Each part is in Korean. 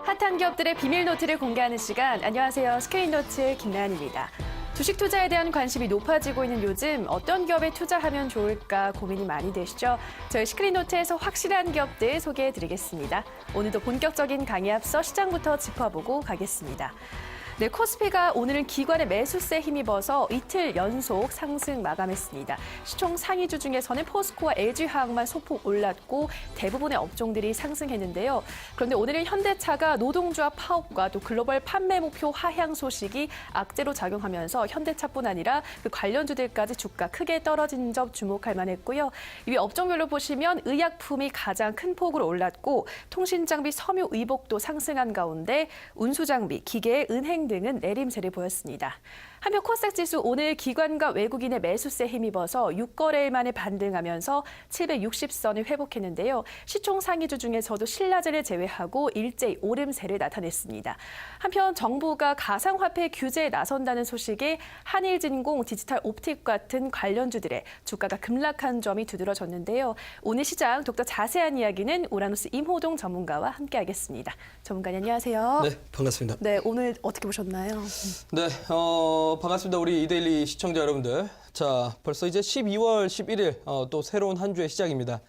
핫한 기업들의 비밀 노트를 공개하는 시간. 안녕하세요. 스크린노트 김나은입니다. 주식 투자에 대한 관심이 높아지고 있는 요즘 어떤 기업에 투자하면 좋을까 고민이 많이 되시죠? 저희 스크린노트에서 확실한 기업들 소개해드리겠습니다. 오늘도 본격적인 강의 앞서 시장부터 짚어보고 가겠습니다. 네, 코스피가 오늘은 기관의 매수세에 힘입어서 이틀 연속 상승 마감했습니다. 시총 상위주 중에서는 포스코와 LG화학만 소폭 올랐고 대부분의 업종들이 상승했는데요. 그런데 오늘은 현대차가 노동조합 파업과 또 글로벌 판매 목표 하향 소식이 악재로 작용하면서 현대차뿐 아니라 그 관련주들까지 주가 크게 떨어진 점 주목할 만했고요. 이외 업종별로 보시면 의약품이 가장 큰 폭으로 올랐고 통신장비, 섬유, 의복도 상승한 가운데 운수장비, 기계, 은행 등은 내림세를 보였습니다. 한편 코스닥 지수 오늘 기관과 외국인의 매수세에 힘입어서 6거래일 만에 반등하면서 760선을 회복했는데요. 시총 상위주 중에서도 신라제를 제외하고 일제히 오름세를 나타냈습니다. 한편 정부가 가상화폐 규제에 나선다는 소식에 한일진공, 디지털옵틱 같은 관련주들의 주가가 급락한 점이 두드러졌는데요. 오늘 시장 더욱더 자세한 이야기는 우라노스 임호동 전문가와 함께하겠습니다. 전문가님 안녕하세요. 네, 반갑습니다. 네, 오늘 어떻게 보셨나요? 네, 반갑습니다. 우리 이데일리 시청자 여러분들. 자, 벌써 이제 12월 11일 또 새로운 한 주의 시작입니다.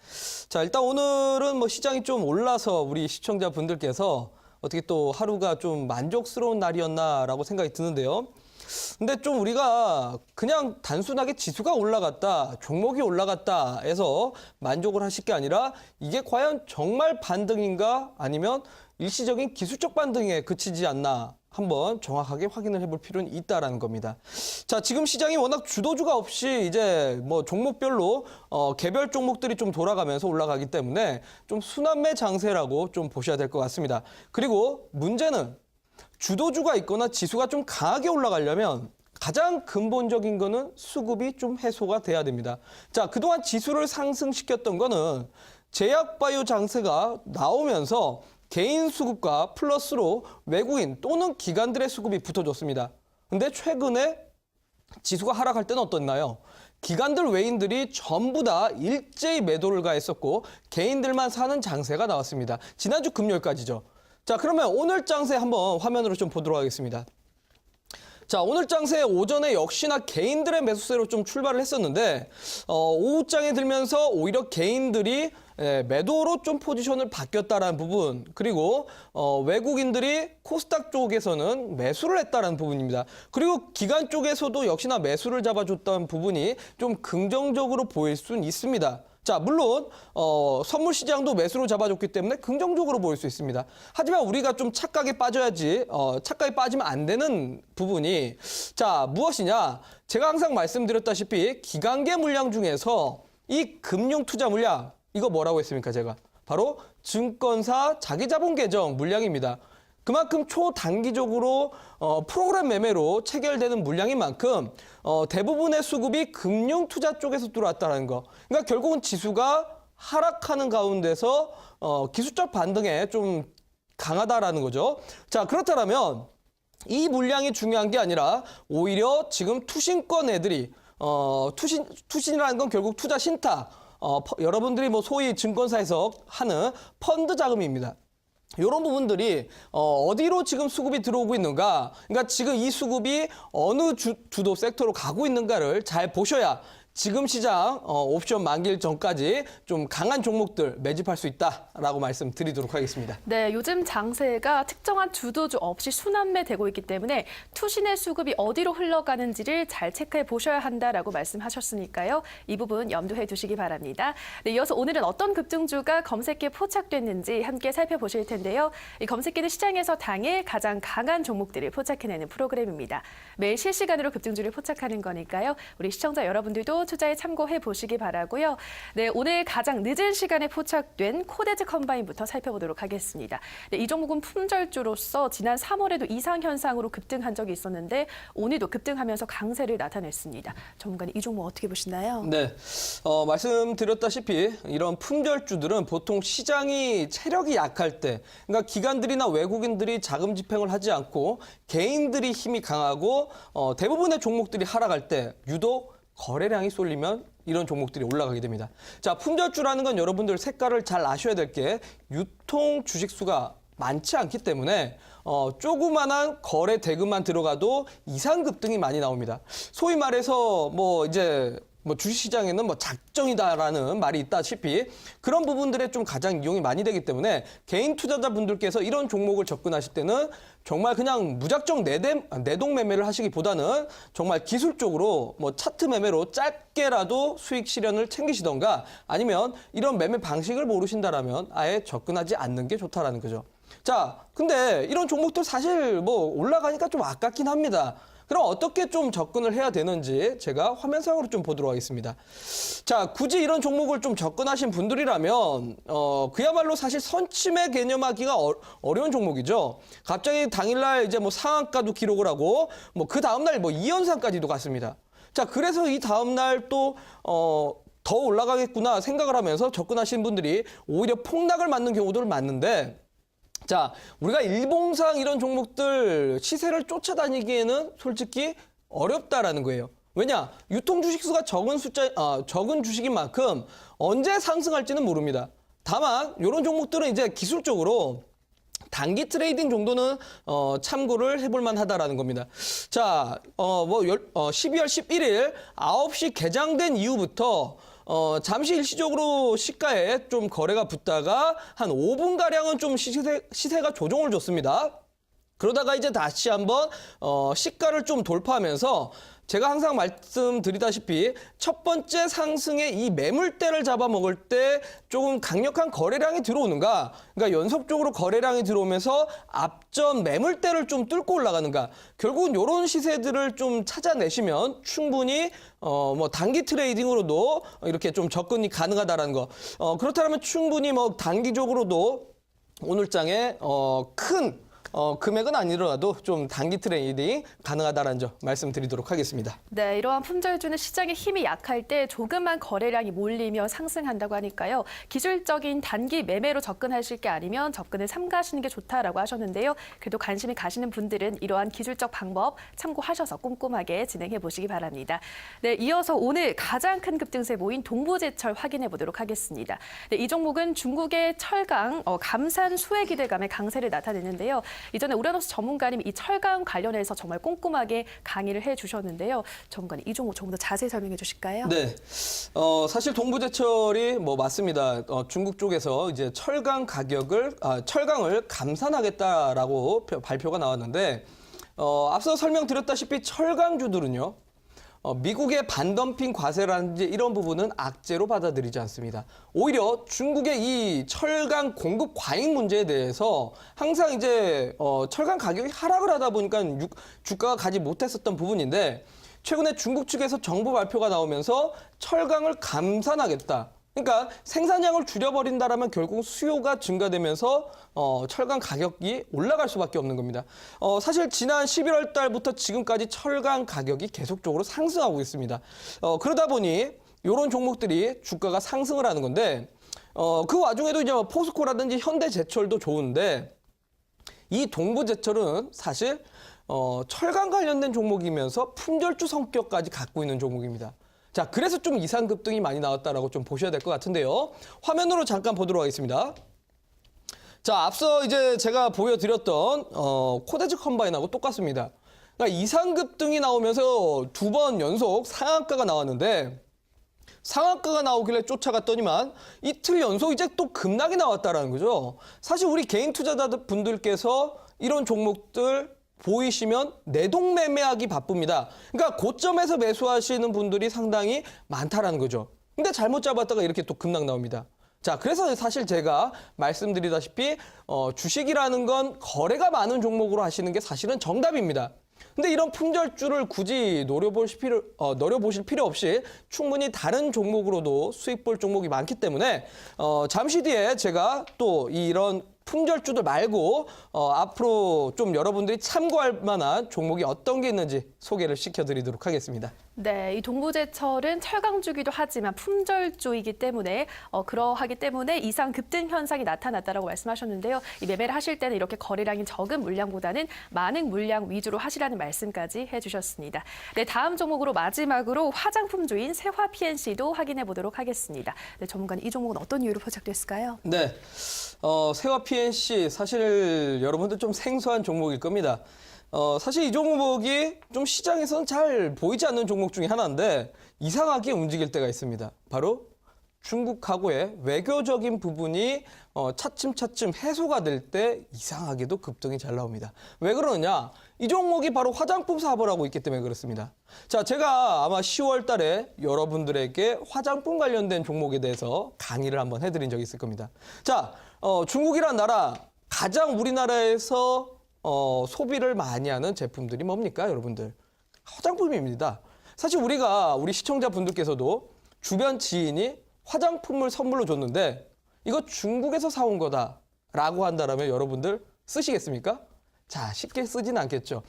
자, 일단 오늘은 시장이 좀 올라서 우리 시청자분들께서 어떻게 또 하루가 좀 만족스러운 날이었나라고 생각이 드는데요. 근데 좀 우리가 그냥 단순하게 지수가 올라갔다, 종목이 올라갔다 해서 만족을 하실 게 아니라 이게 과연 정말 반등인가 아니면 일시적인 기술적 반등에 그치지 않나 한번 정확하게 확인을 해볼 필요는 있다라는 겁니다. 자, 지금 시장이 워낙 주도주가 없이 이제 종목별로 개별 종목들이 좀 돌아가면서 올라가기 때문에 좀 순환매 장세라고 좀 보셔야 될 것 같습니다. 그리고 문제는 주도주가 있거나 지수가 좀 강하게 올라가려면 가장 근본적인 거는 수급이 좀 해소가 돼야 됩니다. 자, 그동안 지수를 상승시켰던 거는 제약바이오 장세가 나오면서 개인 수급과 플러스로 외국인 또는 기관들의 수급이 붙어줬습니다. 근데 최근에 지수가 하락할 때는 어떻나요? 기관들 외인들이 전부 다 일제히 매도를 가했었고 개인들만 사는 장세가 나왔습니다. 지난주 금요일까지죠. 자, 그러면 오늘 장세 한번 화면으로 좀 보도록 하겠습니다. 자, 오늘 장세 오전에 역시나 개인들의 매수세로 좀 출발을 했었는데 오후장에 들면서 오히려 개인들이 매도로 좀 포지션을 바뀌었다라는 부분, 그리고 외국인들이 코스닥 쪽에서는 매수를 했다라는 부분입니다. 그리고 기관 쪽에서도 역시나 매수를 잡아줬다는 부분이 좀 긍정적으로 보일 수는 있습니다. 자, 물론 선물 시장도 매수로 잡아줬기 때문에 긍정적으로 보일 수 있습니다. 하지만 우리가 좀 착각에 빠져야지, 착각에 빠지면 안 되는 부분이, 자, 무엇이냐? 제가 항상 말씀드렸다시피 기관계 물량 중에서 이 금융 투자 물량, 이거 뭐라고 했습니까, 제가? 바로 증권사 자기자본 계정 물량입니다. 그만큼 초단기적으로 프로그램 매매로 체결되는 물량인 만큼 대부분의 수급이 금융 투자 쪽에서 들어왔다는 거. 그러니까 결국은 지수가 하락하는 가운데서 기술적 반등에 좀 강하다라는 거죠. 자, 그렇다면 이 물량이 중요한 게 아니라 오히려 지금 투신권 애들이 투신이라는 건 결국 투자 신탁. 여러분들이 소위 증권사에서 하는 펀드 자금입니다. 이런 부분들이 어디로 지금 수급이 들어오고 있는가, 그러니까 지금 이 수급이 어느 주도 섹터로 가고 있는가를 잘 보셔야 지금 시장 옵션 만기일 전까지 좀 강한 종목들 매집할 수 있다라고 말씀드리도록 하겠습니다. 네, 요즘 장세가 특정한 주도주 없이 순환매되고 있기 때문에 투신의 수급이 어디로 흘러가는지를 잘 체크해 보셔야 한다라고 말씀하셨으니까요. 이 부분 염두해 두시기 바랍니다. 네, 이어서 오늘은 어떤 급등주가 검색기에 포착됐는지 함께 살펴보실 텐데요. 이 검색기는 시장에서 당일 가장 강한 종목들을 포착해내는 프로그램입니다. 매일 실시간으로 급등주를 포착하는 거니까요. 우리 시청자 여러분들도 투자에 참고해 보시기 바라고요. 네, 오늘 가장 늦은 시간에 포착된 코데즈 컴바인부터 살펴보도록 하겠습니다. 네, 이 종목은 품절주로서 지난 3월에도 이상 현상으로 급등한 적이 있었는데 오늘도 급등하면서 강세를 나타냈습니다. 전문가님, 이 종목 어떻게 보시나요? 네, 말씀드렸다시피 이런 품절주들은 보통 시장이 체력이 약할 때, 그러니까 기관들이나 외국인들이 자금 집행을 하지 않고 개인들이 힘이 강하고 대부분의 종목들이 하락할 때 유독 거래량이 쏠리면 이런 종목들이 올라가게 됩니다. 자, 품절주라는 건 여러분들 색깔을 잘 아셔야 될 게 유통 주식수가 많지 않기 때문에 조그만한 거래 대금만 들어가도 이상 급등이 많이 나옵니다. 소위 말해서 주식시장에는 작정이다라는 말이 있다시피 그런 부분들에 좀 가장 이용이 많이 되기 때문에 개인 투자자분들께서 이런 종목을 접근하실 때는 정말 그냥 무작정 내동 매매를 하시기보다는 정말 기술적으로 차트 매매로 짧게라도 수익 실현을 챙기시던가 아니면 이런 매매 방식을 모르신다라면 아예 접근하지 않는 게 좋다라는 거죠. 자, 근데 이런 종목들 사실 올라가니까 좀 아깝긴 합니다. 그럼 어떻게 좀 접근을 해야 되는지 제가 화면상으로 좀 보도록 하겠습니다. 자, 굳이 이런 종목을 좀 접근하신 분들이라면 그야말로 사실 선침해 개념하기가 어려운 종목이죠. 갑자기 당일날 이제 상한가도 기록을 하고 그 다음날 2연상까지도 갔습니다. 자, 그래서 이 다음날 또 더 올라가겠구나 생각을 하면서 접근하신 분들이 오히려 폭락을 맞는 경우도 많은데, 자, 우리가 일봉상 이런 종목들 시세를 쫓아다니기에는 솔직히 어렵다라는 거예요. 왜냐? 유통 주식수가 적은 주식인 만큼 언제 상승할지는 모릅니다. 다만 이런 종목들은 이제 기술적으로 단기 트레이딩 정도는 참고를 해볼 만하다라는 겁니다. 자, 12월 11일 9시 개장된 이후부터 잠시 일시적으로 시가에 좀 거래가 붙다가 한 5분가량은 좀 시세가 조정을 줬습니다. 그러다가 이제 다시 한번 시가를 좀 돌파하면서 제가 항상 말씀드리다시피 첫 번째 상승의 이 매물대를 잡아먹을 때 조금 강력한 거래량이 들어오는가, 그러니까 연속적으로 거래량이 들어오면서 앞전 매물대를 좀 뚫고 올라가는가, 결국은 이런 시세들을 좀 찾아내시면 충분히 단기 트레이딩으로도 이렇게 좀 접근이 가능하다라는 거. 그렇다면 충분히 단기적으로도 오늘장에 큰 금액은 아니더라도 좀 단기 트레이딩 가능하다는 점 말씀드리도록 하겠습니다. 네, 이러한 품절주는 시장의 힘이 약할 때 조금만 거래량이 몰리며 상승한다고 하니까요. 기술적인 단기 매매로 접근하실 게 아니면 접근을 삼가하시는 게 좋다라고 하셨는데요. 그래도 관심이 가시는 분들은 이러한 기술적 방법 참고하셔서 꼼꼼하게 진행해 보시기 바랍니다. 네, 이어서 오늘 가장 큰 급등세 모인 동부제철 확인해 보도록 하겠습니다. 네, 이 종목은 중국의 철강, 감산 수혜 기대감의 강세를 나타내는데요. 이전에 우라노스 전문가님 이 철강 관련해서 정말 꼼꼼하게 강의를 해주셨는데요. 전문가님, 이 종목 조금 더 자세히 설명해 주실까요? 네, 사실 동부제철이 맞습니다. 중국 쪽에서 이제 철강을 감산하겠다라고 발표가 나왔는데, 앞서 설명드렸다시피 철강주들은요. 미국의 반덤핑 과세라든지 이런 부분은 악재로 받아들이지 않습니다. 오히려 중국의 이 철강 공급 과잉 문제에 대해서 항상 이제 철강 가격이 하락을 하다 보니까 주가가 가지 못했었던 부분인데, 최근에 중국 측에서 정부 발표가 나오면서 철강을 감산하겠다. 그러니까 생산량을 줄여버린다라면 결국 수요가 증가되면서 철강 가격이 올라갈 수밖에 없는 겁니다. 사실 지난 11월 달부터 지금까지 철강 가격이 계속적으로 상승하고 있습니다. 그러다 보니 이런 종목들이 주가가 상승을 하는 건데, 그 와중에도 이제 포스코라든지 현대제철도 좋은데, 이 동부제철은 사실 철강 관련된 종목이면서 품절주 성격까지 갖고 있는 종목입니다. 자, 그래서 좀 이상 급등이 많이 나왔다라고 좀 보셔야 될 것 같은데요. 화면으로 잠깐 보도록 하겠습니다. 자, 앞서 이제 제가 보여드렸던 코데즈 컴바인하고 똑같습니다. 그러니까 이상 급등이 나오면서 두 번 연속 상한가가 나왔는데, 상한가가 나오길래 쫓아갔더니만 이틀 연속 이제 또 급락이 나왔다라는 거죠. 사실 우리 개인 투자자분들께서 이런 종목들 보이시면 내동 매매하기 바쁩니다. 그러니까 고점에서 매수하시는 분들이 상당히 많다라는 거죠. 근데 잘못 잡았다가 이렇게 또 급락 나옵니다. 자, 그래서 사실 제가 말씀드리다시피 주식이라는 건 거래가 많은 종목으로 하시는 게 사실은 정답입니다. 근데 이런 품절주를 굳이 노려보실 필요 없이 충분히 다른 종목으로도 수익 볼 종목이 많기 때문에 잠시 뒤에 제가 또 이런 품절주들 말고 앞으로 좀 여러분들이 참고할 만한 종목이 어떤 게 있는지 소개를 시켜드리도록 하겠습니다. 네, 이 동부제철은 철강주기도 하지만 품절주이기 때문에 그러하기 때문에 이상 급등 현상이 나타났다라고 말씀하셨는데요. 이 매매를 하실 때는 이렇게 거래량이 적은 물량보다는 많은 물량 위주로 하시라는 말씀까지 해주셨습니다. 네, 다음 종목으로 마지막으로 화장품주인 세화 PNC도 확인해 보도록 하겠습니다. 네, 전문가님 이 종목은 어떤 이유로 포착됐을까요? 네, 세화 PNC 사실 여러분들 좀 생소한 종목일 겁니다. 사실 이 종목이 좀 시장에서는 잘 보이지 않는 종목 중에 하나인데 이상하게 움직일 때가 있습니다. 바로 중국하고의 외교적인 부분이 차츰차츰 해소가 될 때 이상하게도 급등이 잘 나옵니다. 왜 그러느냐? 이 종목이 바로 화장품 사업을 하고 있기 때문에 그렇습니다. 자, 제가 아마 10월 달에 여러분들에게 화장품 관련된 종목에 대해서 강의를 한번 해드린 적이 있을 겁니다. 자, 중국이란 나라 가장 우리나라에서 소비를 많이 하는 제품들이 뭡니까, 여러분들? 화장품입니다. 사실 우리 시청자분들께서도 주변 지인이 화장품을 선물로 줬는데 이거 중국에서 사온 거다라고 한다면 여러분들 쓰시겠습니까? 자, 쉽게 쓰진 않겠죠.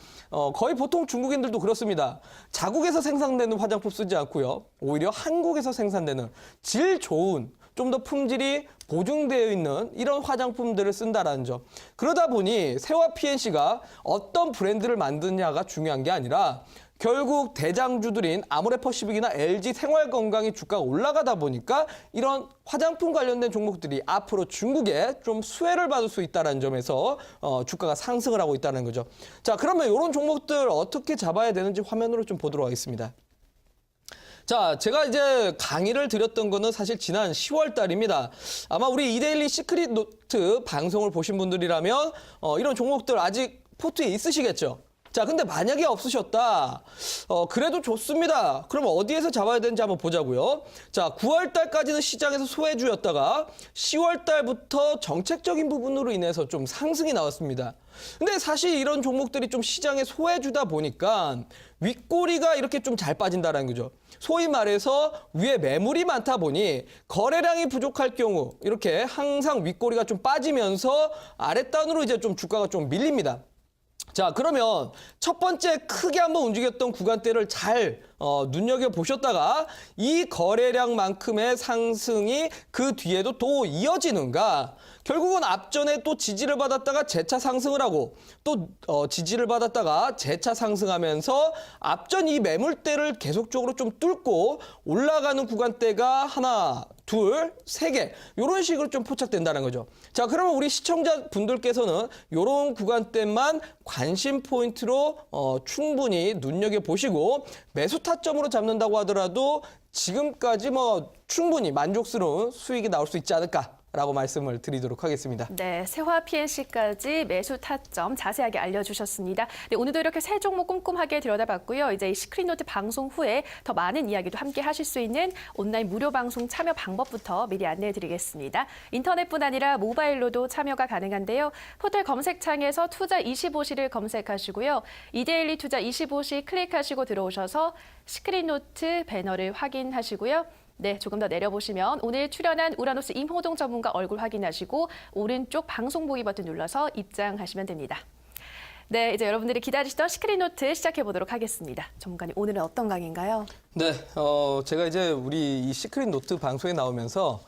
거의 보통 중국인들도 그렇습니다. 자국에서 생산되는 화장품 쓰지 않고요. 오히려 한국에서 생산되는 질 좋은 좀 더 품질이 보증되어 있는 이런 화장품들을 쓴다라는 점. 그러다 보니 세화 PNC가 어떤 브랜드를 만드냐가 중요한 게 아니라 결국 대장주들인 아모레퍼시픽이나 LG 생활건강이 주가가 올라가다 보니까 이런 화장품 관련된 종목들이 앞으로 중국에 좀 수혜를 받을 수 있다는 점에서 주가가 상승을 하고 있다는 거죠. 자, 그러면 이런 종목들 어떻게 잡아야 되는지 화면으로 좀 보도록 하겠습니다. 자, 제가 이제 강의를 드렸던 거는 사실 지난 10월 달입니다. 아마 우리 이데일리 시크릿 노트 방송을 보신 분들이라면 이런 종목들 아직 포트에 있으시겠죠? 자, 근데 만약에 없으셨다. 그래도 좋습니다. 그럼 어디에서 잡아야 되는지 한번 보자고요. 자, 9월 달까지는 시장에서 소외주였다가 10월 달부터 정책적인 부분으로 인해서 좀 상승이 나왔습니다. 근데 사실 이런 종목들이 좀 시장의 소외주다 보니까 윗꼬리가 이렇게 좀 잘 빠진다는 거죠. 소위 말해서 위에 매물이 많다 보니 거래량이 부족할 경우 이렇게 항상 윗꼬리가 좀 빠지면서 아랫단으로 이제 좀 주가가 좀 밀립니다. 자, 그러면 첫 번째 크게 한번 움직였던 구간대를 잘 눈여겨보셨다가 이 거래량만큼의 상승이 그 뒤에도 또 이어지는가? 결국은 앞전에 또 지지를 받았다가 재차 상승을 하고 또 지지를 받았다가 재차 상승하면서 앞전 이 매물대를 계속적으로 좀 뚫고 올라가는 구간대가 하나, 둘, 세 개 이런 식으로 좀 포착된다는 거죠. 자, 그러면 우리 시청자분들께서는 이런 구간대만 관심 포인트로 충분히 눈여겨보시고 매수 타점으로 잡는다고 하더라도 지금까지 뭐 충분히 만족스러운 수익이 나올 수 있지 않을까 라고 말씀을 드리도록 하겠습니다. 네, 세화 PNC까지 매수 타점 자세하게 알려주셨습니다. 네, 오늘도 이렇게 세 종목 꼼꼼하게 들여다봤고요. 이제 이 시크릿노트 방송 후에 더 많은 이야기도 함께 하실 수 있는 온라인 무료 방송 참여 방법부터 미리 안내해드리겠습니다. 인터넷뿐 아니라 모바일로도 참여가 가능한데요. 포털 검색창에서 투자25시를 검색하시고요. 이데일리 투자25시 클릭하시고 들어오셔서 시크릿노트 배너를 확인하시고요. 네, 조금 더 내려보시면 오늘 출연한 우라노스 임호동 전문가 얼굴 확인하시고 오른쪽 방송 보기 버튼 눌러서 입장하시면 됩니다. 네, 이제 여러분들이 기다리시던 시크릿노트 시작해보도록 하겠습니다. 전문가님, 오늘은 어떤 강의인가요? 네, 제가 이제 우리 이 시크릿노트 방송에 나오면서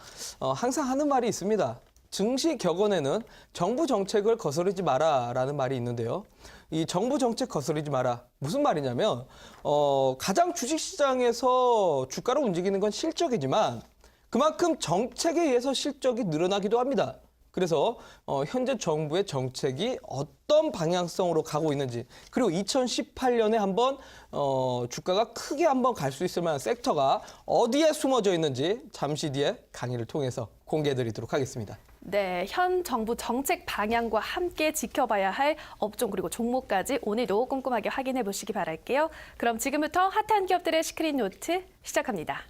항상 하는 말이 있습니다. 증시 격언에는 정부 정책을 거스르지 마라라는 말이 있는데요. 이 정부 정책 거스르지 마라. 무슨 말이냐면 가장 주식시장에서 주가를 움직이는 건 실적이지만 그만큼 정책에 의해서 실적이 늘어나기도 합니다. 그래서 현재 정부의 정책이 어떤 방향성으로 가고 있는지 그리고 2018년에 한번 주가가 크게 한번 갈 수 있을 만한 섹터가 어디에 숨어져 있는지 잠시 뒤에 강의를 통해서 공개해드리도록 하겠습니다. 네, 현 정부 정책 방향과 함께 지켜봐야 할 업종 그리고 종목까지 오늘도 꼼꼼하게 확인해 보시기 바랄게요. 그럼 지금부터 핫한 기업들의 시크릿노트 시작합니다.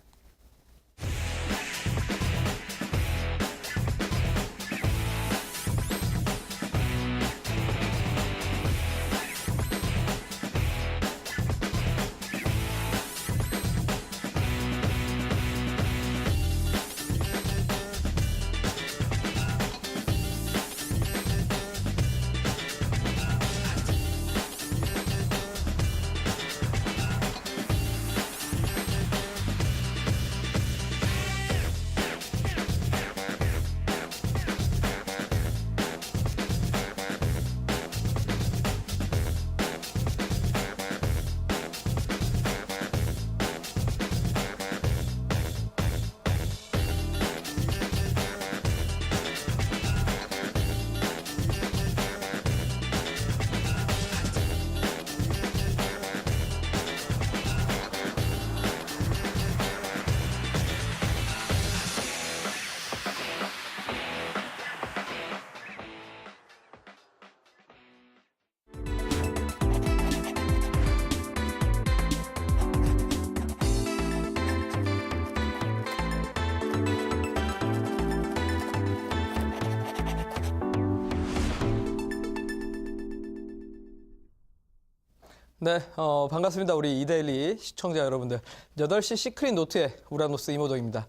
네, 반갑습니다. 우리 이데일리 시청자 여러분들. 8시 시크릿 노트의 우라노스 이모동입니다.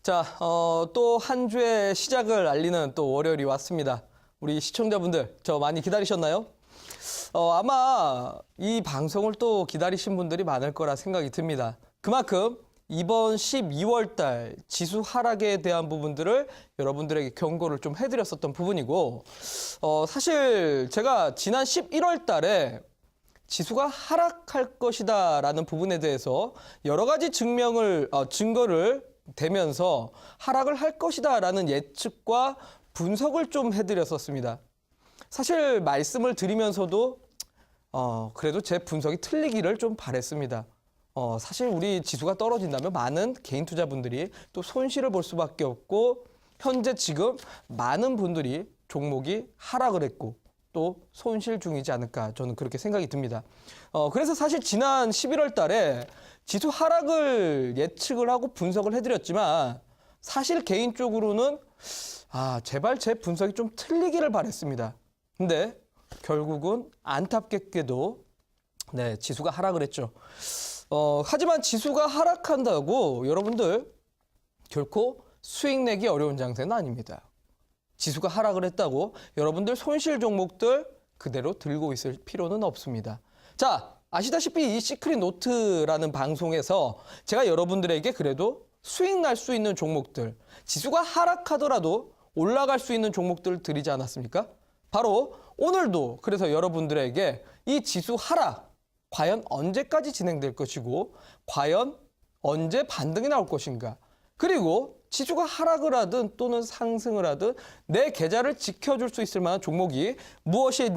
자, 또 한 주의 시작을 알리는 또 월요일이 왔습니다. 우리 시청자분들, 저 많이 기다리셨나요? 아마 이 방송을 또 기다리신 분들이 많을 거라 생각이 듭니다. 그만큼 이번 12월 달 지수 하락에 대한 부분들을 여러분들에게 경고를 좀 해드렸었던 부분이고, 사실 제가 지난 11월 달에 지수가 하락할 것이다라는 부분에 대해서 여러 가지 증거를 대면서 하락을 할 것이다라는 예측과 분석을 좀 해드렸었습니다. 사실 말씀을 드리면서도 그래도 제 분석이 틀리기를 좀 바랬습니다. 사실 우리 지수가 떨어진다면 많은 개인 투자분들이 또 손실을 볼 수밖에 없고 현재 지금 많은 분들이 종목이 하락을 했고 또 손실 중이지 않을까 저는 그렇게 생각이 듭니다. 그래서 사실 지난 11월 달에 지수 하락을 예측을 하고 분석을 해드렸지만 사실 개인적으로는 제발 제 분석이 좀 틀리기를 바랬습니다. 근데 결국은 안타깝게도 네, 지수가 하락을 했죠. 하지만 지수가 하락한다고 여러분들 결코 수익 내기 어려운 장세는 아닙니다. 지수가 하락을 했다고 여러분들 손실 종목들 그대로 들고 있을 필요는 없습니다. 자, 아시다시피 이 시크릿 노트라는 방송에서 제가 여러분들에게 그래도 수익 날 수 있는 종목들, 지수가 하락하더라도 올라갈 수 있는 종목들을 드리지 않았습니까? 바로 오늘도 그래서 여러분들에게 이 지수 하락 과연 언제까지 진행될 것이고 과연 언제 반등이 나올 것인가, 그리고 지수가 하락을 하든 또는 상승을 하든 내 계좌를 지켜줄 수 있을 만한 종목이 무엇이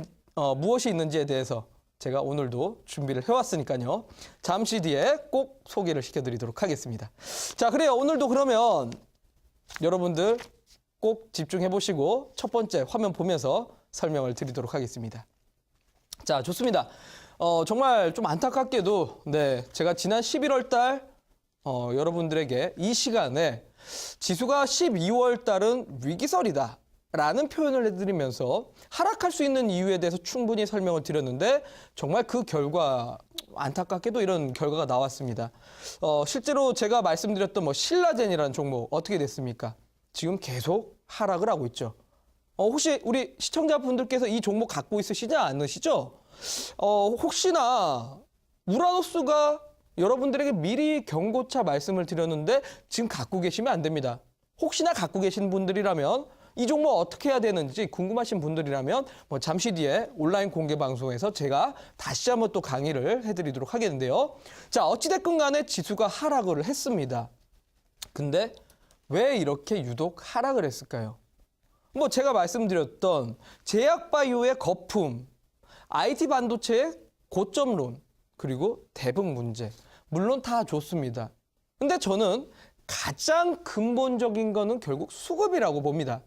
있는지에 대해서 제가 오늘도 준비를 해왔으니까요. 잠시 뒤에 꼭 소개를 시켜드리도록 하겠습니다. 자, 그래요. 오늘도 그러면 여러분들 꼭 집중해 보시고 첫 번째 화면 보면서 설명을 드리도록 하겠습니다. 자, 좋습니다. 정말 좀 안타깝게도 네, 제가 지난 11월 달 여러분들에게 이 시간에 지수가 12월 달은 위기설이다 라는 표현을 해드리면서 하락할 수 있는 이유에 대해서 충분히 설명을 드렸는데 정말 그 결과 안타깝게도 이런 결과가 나왔습니다. 실제로 제가 말씀드렸던 신라젠이라는 종목 어떻게 됐습니까? 지금 계속 하락을 하고 있죠. 혹시 우리 시청자분들께서 이 종목 갖고 있으시지 않으시죠? 혹시나 우라노스가 여러분들에게 미리 경고차 말씀을 드렸는데 지금 갖고 계시면 안 됩니다. 혹시나 갖고 계신 분들이라면 이 종목 어떻게 해야 되는지 궁금하신 분들이라면 잠시 뒤에 온라인 공개 방송에서 제가 다시 한번 또 강의를 해드리도록 하겠는데요. 자, 어찌됐건 간에 지수가 하락을 했습니다. 근데 왜 이렇게 유독 하락을 했을까요? 제가 말씀드렸던 제약바이오의 거품, IT 반도체의 고점론, 그리고 대북 문제, 물론 다 좋습니다. 근데 저는 가장 근본적인 거는 결국 수급이라고 봅니다.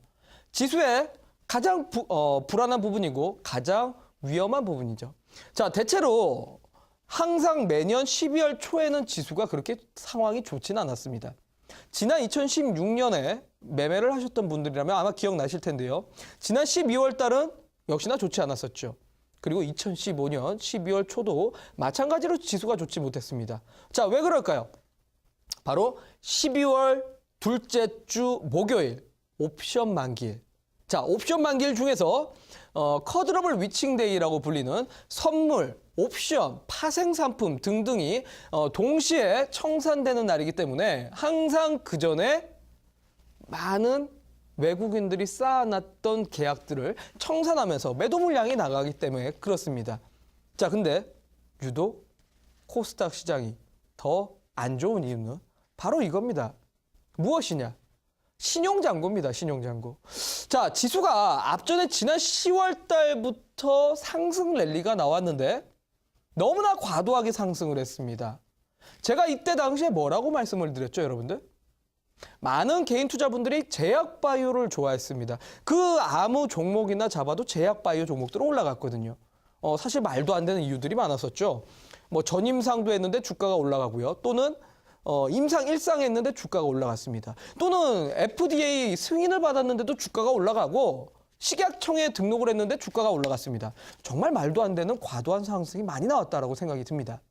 지수의 가장 불안한 부분이고 가장 위험한 부분이죠. 자, 대체로 항상 매년 12월 초에는 지수가 그렇게 상황이 좋지는 않았습니다. 지난 2016년에 매매를 하셨던 분들이라면 아마 기억나실 텐데요. 지난 12월 달은 역시나 좋지 않았었죠. 그리고 2015년 12월 초도 마찬가지로 지수가 좋지 못했습니다. 자, 왜 그럴까요? 바로 12월 둘째 주 목요일 옵션 만기일. 자, 옵션 만기일 중에서 커드러블 위칭데이라고 불리는 선물, 옵션, 파생상품 등등이 동시에 청산되는 날이기 때문에 항상 그 전에 많은 외국인들이 쌓아놨던 계약들을 청산하면서 매도 물량이 나가기 때문에 그렇습니다. 자, 근데 유독 코스닥 시장이 더 안 좋은 이유는 바로 이겁니다. 무엇이냐? 신용잔고입니다. 신용잔고. 자, 지수가 앞전에 지난 10월 달부터 상승 랠리가 나왔는데 너무나 과도하게 상승을 했습니다. 제가 이때 당시에 뭐라고 말씀을 드렸죠, 여러분들? 많은 개인 투자분들이 제약바이오를 좋아했습니다. 그 아무 종목이나 잡아도 제약바이오 종목들은 올라갔거든요. 사실 말도 안 되는 이유들이 많았었죠. 전임상도 했는데 주가가 올라가고요. 또는 임상 1상 했는데 주가가 올라갔습니다. 또는 FDA 승인을 받았는데도 주가가 올라가고 식약청에 등록을 했는데 주가가 올라갔습니다. 정말 말도 안 되는 과도한 상승이 많이 나왔다라고 생각이 듭니다.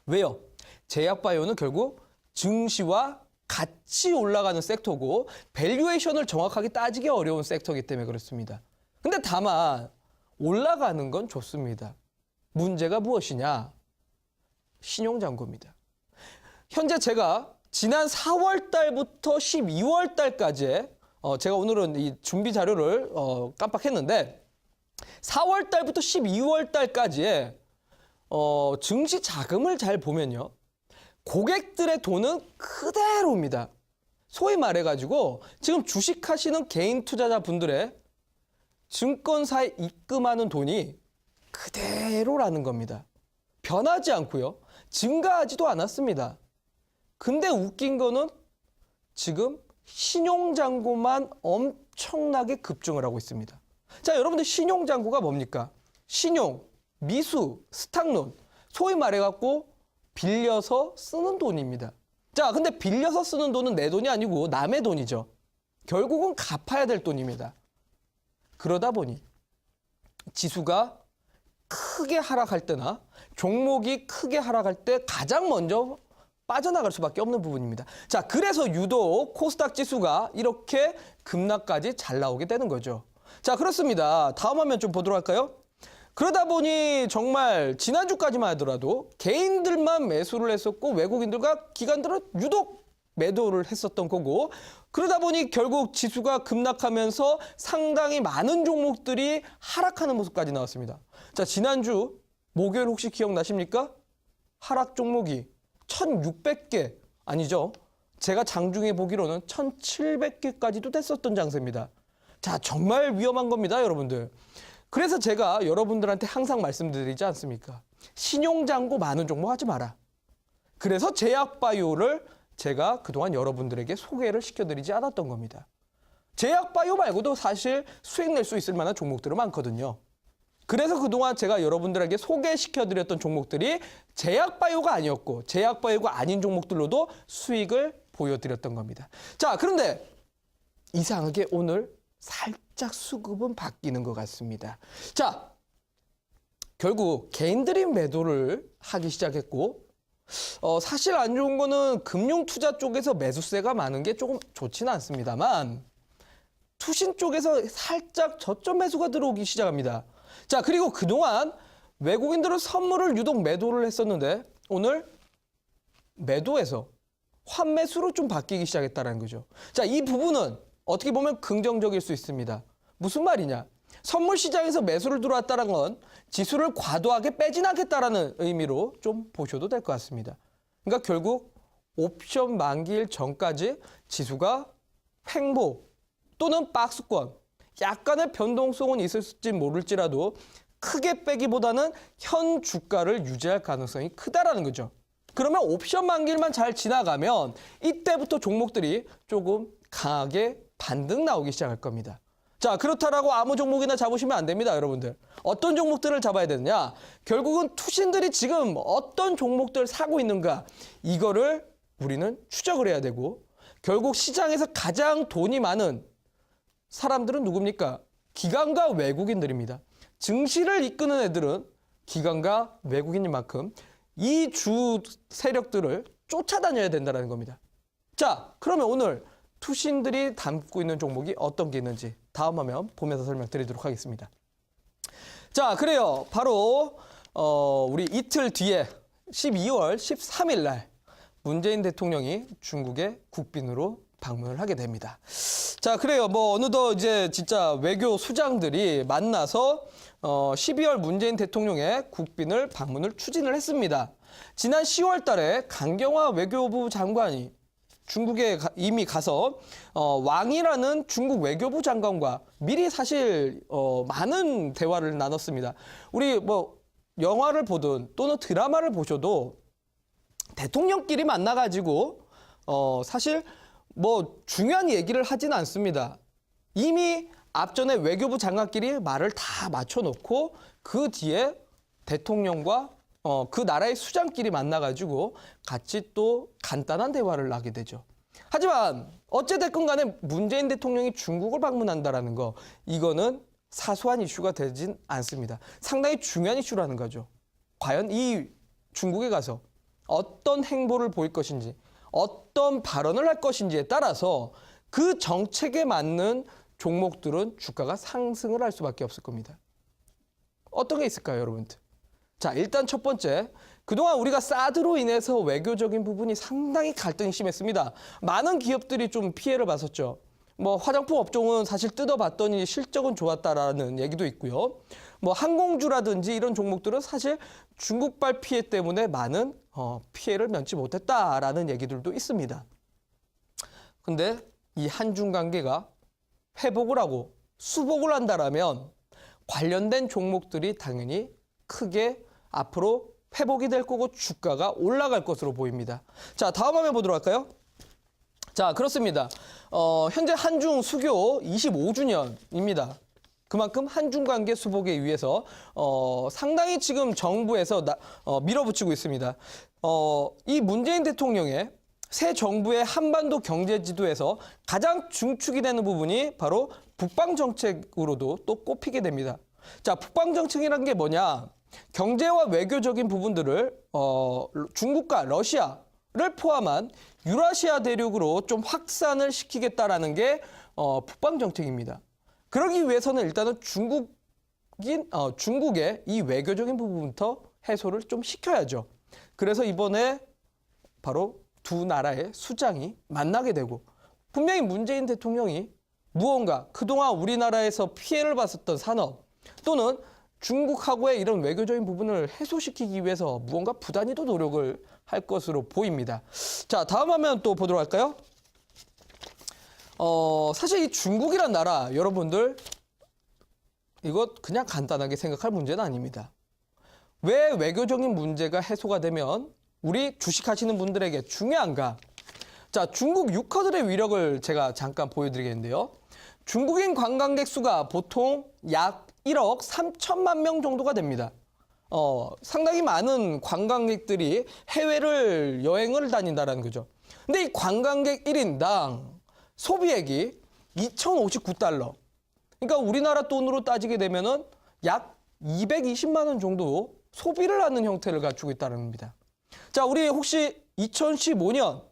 왜요? 제약바이오는 결국 증시와 같이 올라가는 섹터고 밸류에이션을 정확하게 따지기 어려운 섹터이기 때문에 그렇습니다. 근데 다만 올라가는 건 좋습니다. 문제가 무엇이냐? 신용잔고입니다. 현재 제가 지난 4월 달부터 12월 달까지 제가 오늘은 이 준비 자료를 깜빡했는데 4월 달부터 12월 달까지의 증시 자금을 잘 보면요. 고객들의 돈은 그대로입니다. 소위 말해가지고 지금 주식하시는 개인 투자자분들의 증권사에 입금하는 돈이 그대로라는 겁니다. 변하지 않고요. 증가하지도 않았습니다. 근데 웃긴 거는 지금 신용잔고만 엄청나게 급증을 하고 있습니다. 자, 여러분들 신용잔고가 뭡니까? 신용, 미수, 스탁론, 소위 말해갖고 빌려서 쓰는 돈입니다. 자, 근데 빌려서 쓰는 돈은 내 돈이 아니고 남의 돈이죠. 결국은 갚아야 될 돈입니다. 그러다 보니 지수가 크게 하락할 때나 종목이 크게 하락할 때 가장 먼저 빠져나갈 수밖에 없는 부분입니다. 자, 그래서 유독 코스닥 지수가 이렇게 급락까지 잘 나오게 되는 거죠. 자, 그렇습니다. 다음 화면 좀 보도록 할까요? 그러다 보니 정말 지난주까지만 하더라도 개인들만 매수를 했었고 외국인들과 기관들은 유독 매도를 했었던 거고 그러다 보니 결국 지수가 급락하면서 상당히 많은 종목들이 하락하는 모습까지 나왔습니다. 자, 지난주 목요일 혹시 기억나십니까? 하락 종목이 1,600개 아니죠. 제가 장중에 보기로는 1,700개까지도 됐었던 장세입니다. 자, 정말 위험한 겁니다, 여러분들. 그래서 제가 여러분들한테 항상 말씀드리지 않습니까? 신용잔고 많은 종목 하지 마라. 그래서 제약바이오를 제가 그동안 여러분들에게 소개를 시켜드리지 않았던 겁니다. 제약바이오 말고도 사실 수익 낼 수 있을 만한 종목들은 많거든요. 그래서 그동안 제가 여러분들에게 소개시켜드렸던 종목들이 제약바이오가 아니었고 제약바이오가 아닌 종목들로도 수익을 보여드렸던 겁니다. 자, 그런데 이상하게 오늘 살짝 수급은 바뀌는 것 같습니다. 자, 결국 개인들이 매도를 하기 시작했고 사실 안 좋은 거는 금융투자 쪽에서 매수세가 많은 게 조금 좋지는 않습니다만 투신 쪽에서 살짝 저점 매수가 들어오기 시작합니다. 자, 그리고 그동안 외국인들은 선물을 유독 매도를 했었는데 오늘 매도에서 환매수로 좀 바뀌기 시작했다는 거죠. 자, 이 부분은 어떻게 보면 긍정적일 수 있습니다. 무슨 말이냐? 선물 시장에서 매수를 들어왔다는 건 지수를 과도하게 빼진 않겠다라는 의미로 좀 보셔도 될 것 같습니다. 그러니까 결국 옵션 만기일 전까지 지수가 횡보 또는 박스권 약간의 변동성은 있을지 모를지라도 크게 빼기보다는 현 주가를 유지할 가능성이 크다라는 거죠. 그러면 옵션 만기일만 잘 지나가면 이때부터 종목들이 조금 강하게 반등 나오기 시작할 겁니다. 자, 그렇다라고 아무 종목이나 잡으시면 안 됩니다, 여러분들. 어떤 종목들을 잡아야 되느냐? 결국은 투신들이 지금 어떤 종목들을 사고 있는가? 이거를 우리는 추적을 해야 되고 결국 시장에서 가장 돈이 많은 사람들은 누굽니까? 기관과 외국인들입니다. 증시를 이끄는 애들은 기관과 외국인인 만큼 이 주 세력들을 쫓아다녀야 된다는 겁니다. 자, 그러면 오늘 투신들이 담고 있는 종목이 어떤 게 있는지 다음 화면 보면서 설명드리도록 하겠습니다. 자, 그래요. 바로 우리 이틀 뒤에 12월 13일 날 문재인 대통령이 중국의 국빈으로 방문을 하게 됩니다. 자, 그래요. 뭐 어느덧 이제 진짜 외교 수장들이 만나서 12월 문재인 대통령의 국빈을 방문을 추진을 했습니다. 지난 10월 달에 강경화 외교부 장관이 중국에 이미 가서 왕이라는 중국 외교부 장관과 미리 사실 많은 대화를 나눴습니다. 우리 뭐 영화를 보든 또는 드라마를 보셔도 대통령끼리 만나가지고 사실 뭐 중요한 얘기를 하진 않습니다. 이미 앞전에 외교부 장관끼리 말을 다 맞춰놓고 그 뒤에 대통령과 그 나라의 수장끼리 만나가지고 같이 또 간단한 대화를 하게 되죠. 하지만 어찌됐건 간에 문재인 대통령이 중국을 방문한다라는 거, 이거는 사소한 이슈가 되진 않습니다. 상당히 중요한 이슈라는 거죠. 과연 이 중국에 가서 어떤 행보를 보일 것인지, 어떤 발언을 할 것인지에 따라서 그 정책에 맞는 종목들은 주가가 상승을 할 수밖에 없을 겁니다. 어떤 게 있을까요, 여러분들? 자, 일단 첫 번째, 그동안 우리가 사드로 인해서 외교적인 부분이 상당히 갈등이 심했습니다. 많은 기업들이 좀 피해를 봤었죠. 뭐 화장품 업종은 사실 뜯어봤더니 실적은 좋았다라는 얘기도 있고요. 뭐 항공주라든지 이런 종목들은 사실 중국발 피해 때문에 많은 피해를 면치 못했다라는 얘기들도 있습니다. 근데 이 한중 관계가 회복을 하고 수복을 한다라면 관련된 종목들이 당연히 크게 앞으로 회복이 될 거고 주가가 올라갈 것으로 보입니다. 자, 다음 화면 보도록 할까요? 자, 그렇습니다. 현재 한중 수교 25주년입니다. 그만큼 한중 관계 수복에 의해서 상당히 지금 정부에서 밀어붙이고 있습니다. 이 문재인 대통령의 새 정부의 한반도 경제 지도에서 가장 중축이 되는 부분이 바로 북방 정책으로도 또 꼽히게 됩니다. 자, 북방 정책이란 게 뭐냐? 경제와 외교적인 부분들을 중국과 러시아를 포함한 유라시아 대륙으로 좀 확산을 시키겠다라는 게 북방 정책입니다. 그러기 위해서는 일단은 중국의 이 외교적인 부분부터 해소를 좀 시켜야죠. 그래서 이번에 바로 두 나라의 수장이 만나게 되고 분명히 문재인 대통령이 무언가 그동안 우리나라에서 피해를 봤었던 산업 또는 중국하고의 이런 외교적인 부분을 해소시키기 위해서 무언가 부단히도 노력을 할 것으로 보입니다. 자, 다음 화면 또 보도록 할까요? 사실 이 중국이란 나라 여러분들 이거 그냥 간단하게 생각할 문제는 아닙니다. 왜 외교적인 문제가 해소가 되면 우리 주식하시는 분들에게 중요한가? 자, 중국 유커들의 위력을 제가 잠깐 보여드리겠는데요. 중국인 관광객 수가 보통 약 1억 3천만 명 정도가 됩니다. 상당히 많은 관광객들이 해외를 여행을 다닌다는 거죠. 근데 이 관광객 1인당 소비액이 2,059달러. 그러니까 우리나라 돈으로 따지게 되면은 약 220만 원 정도 소비를 하는 형태를 갖추고 있다는 겁니다. 자, 우리 혹시 2015년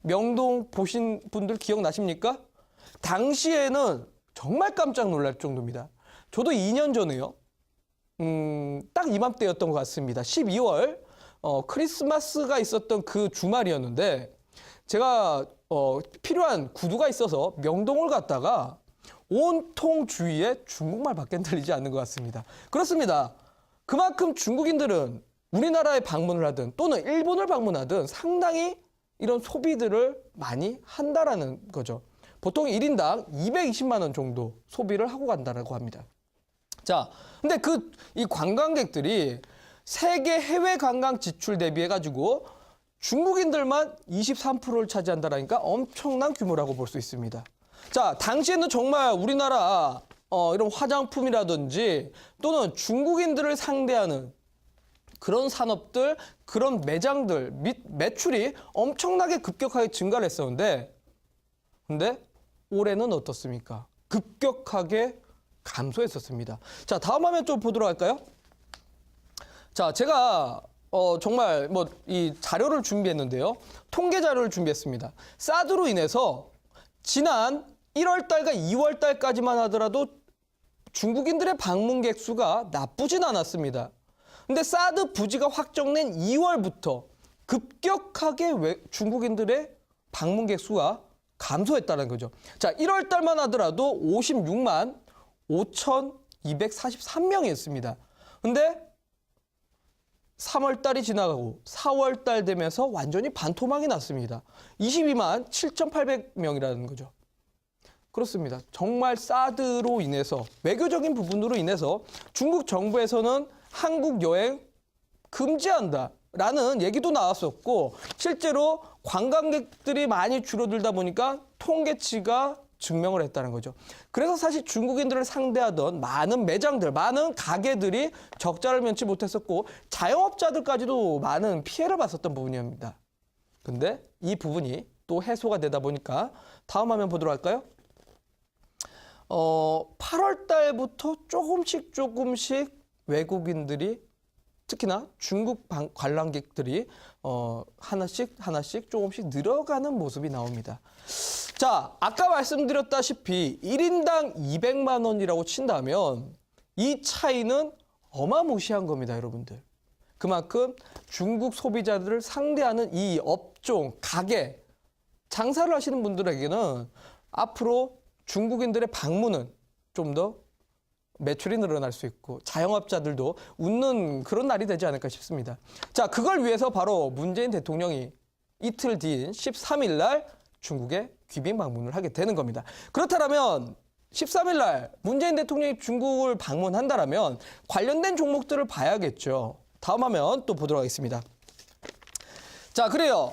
명동 보신 분들 기억나십니까? 당시에는 정말 깜짝 놀랄 정도입니다. 저도 2년 전에요. 딱 이맘때였던 것 같습니다. 12월 크리스마스가 있었던 그 주말이었는데 제가 필요한 구두가 있어서 명동을 갔다가 온통 주위에 중국말밖에 들리지 않는 것 같습니다. 그렇습니다. 그만큼 중국인들은 우리나라에 방문을 하든 또는 일본을 방문하든 상당히 이런 소비들을 많이 한다라는 거죠. 보통 1인당 220만 원 정도 소비를 하고 간다고 합니다. 자, 근데 이 관광객들이 세계 해외 관광 지출 대비해 가지고 중국인들만 23%를 차지한다라니까 엄청난 규모라고 볼 수 있습니다. 자, 당시에는 정말 우리나라 이런 화장품이라든지 또는 중국인들을 상대하는 그런 산업들, 그런 매장들 및 매출이 엄청나게 급격하게 증가를 했었는데 근데 올해는 어떻습니까? 급격하게 감소했었습니다. 자, 다음 화면 좀 보도록 할까요? 자, 제가 정말 이 자료를 준비했는데요. 통계 자료를 준비했습니다. 사드로 인해서 지난 1월 달과 2월 달까지만 하더라도 중국인들의 방문객 수가 나쁘진 않았습니다. 근데 사드 부지가 확정된 2월부터 급격하게 중국인들의 방문객 수가 감소했다는 거죠. 자, 1월 달만 하더라도 56만 5,243명이었습니다. 근데 3월 달이 지나가고 4월 달 되면서 완전히 반토막이 났습니다. 22만 7,800명이라는 거죠. 그렇습니다. 정말 사드로 인해서 외교적인 부분으로 인해서 중국 정부에서는 한국 여행 금지한다라는 얘기도 나왔었고 실제로 관광객들이 많이 줄어들다 보니까 통계치가 증명을 했다는 거죠. 그래서 사실 중국인들을 상대하던 많은 매장들, 많은 가게들이 적자를 면치 못했었고 자영업자들까지도 많은 피해를 봤었던 부분입니다. 근데 이 부분이 또 해소가 되다 보니까 다음 화면 보도록 할까요? 8월 달부터 조금씩 외국인들이 특히나 중국 관람객들이 하나씩 조금씩 늘어가는 모습이 나옵니다. 자, 아까 말씀드렸다시피 1인당 200만 원이라고 친다면 이 차이는 어마무시한 겁니다, 여러분들. 그만큼 중국 소비자들을 상대하는 이 업종, 가게, 장사를 하시는 분들에게는 앞으로 중국인들의 방문은 좀 더 매출이 늘어날 수 있고 자영업자들도 웃는 그런 날이 되지 않을까 싶습니다. 자, 그걸 위해서 바로 문재인 대통령이 이틀 뒤인 13일 날 중국에 귀빈 방문을 하게 되는 겁니다. 그렇다면 13일 날 문재인 대통령이 중국을 방문한다면 관련된 종목들을 봐야겠죠. 다음 화면 또 보도록 하겠습니다. 자, 그래요.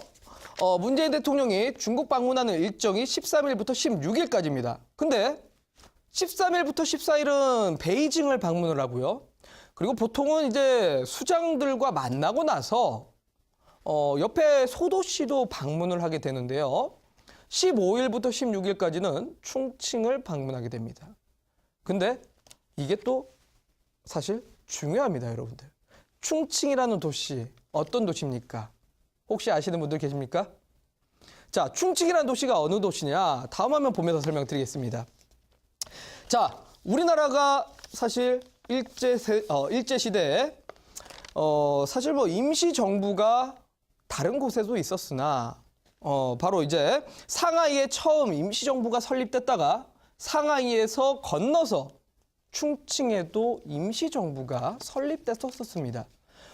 문재인 대통령이 중국 방문하는 일정이 13일부터 16일까지입니다. 근데 13일부터 14일은 베이징을 방문을 하고요. 그리고 보통은 이제 수장들과 만나고 나서 옆에 소도시도 방문을 하게 되는데요. 15일부터 16일까지는 충칭을 방문하게 됩니다. 근데 이게 또 사실 중요합니다, 여러분들. 충칭이라는 도시, 어떤 도시입니까? 혹시 아시는 분들 계십니까? 자, 충칭이라는 도시가 어느 도시냐? 다음 화면 보면서 설명드리겠습니다. 자, 우리나라가 사실 일제시대에 사실 뭐 임시정부가 다른 곳에도 있었으나 바로 이제 상하이에 처음 임시정부가 설립됐다가 상하이에서 건너서 충칭에도 임시정부가 설립됐었습니다.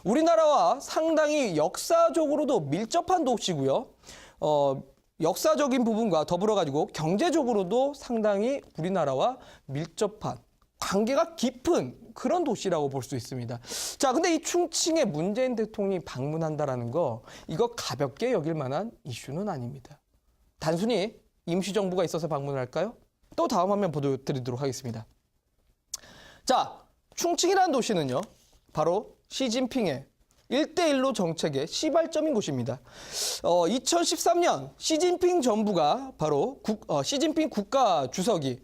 우리나라와 상당히 역사적으로도 밀접한 도시고요. 역사적인 부분과 더불어 가지고 경제적으로도 상당히 우리나라와 밀접한 관계가 깊은 그런 도시라고 볼 수 있습니다. 자, 근데 이 충칭에 문재인 대통령이 방문한다라는 거 이거 가볍게 여길 만한 이슈는 아닙니다. 단순히 임시정부가 있어서 방문을 할까요? 또 다음 화면 보여드리도록 하겠습니다. 자, 충칭이라는 도시는요, 바로 시진핑의 1대1로 정책의 시발점인 곳입니다. 2013년 시진핑 정부가 바로 시진핑 국가 주석이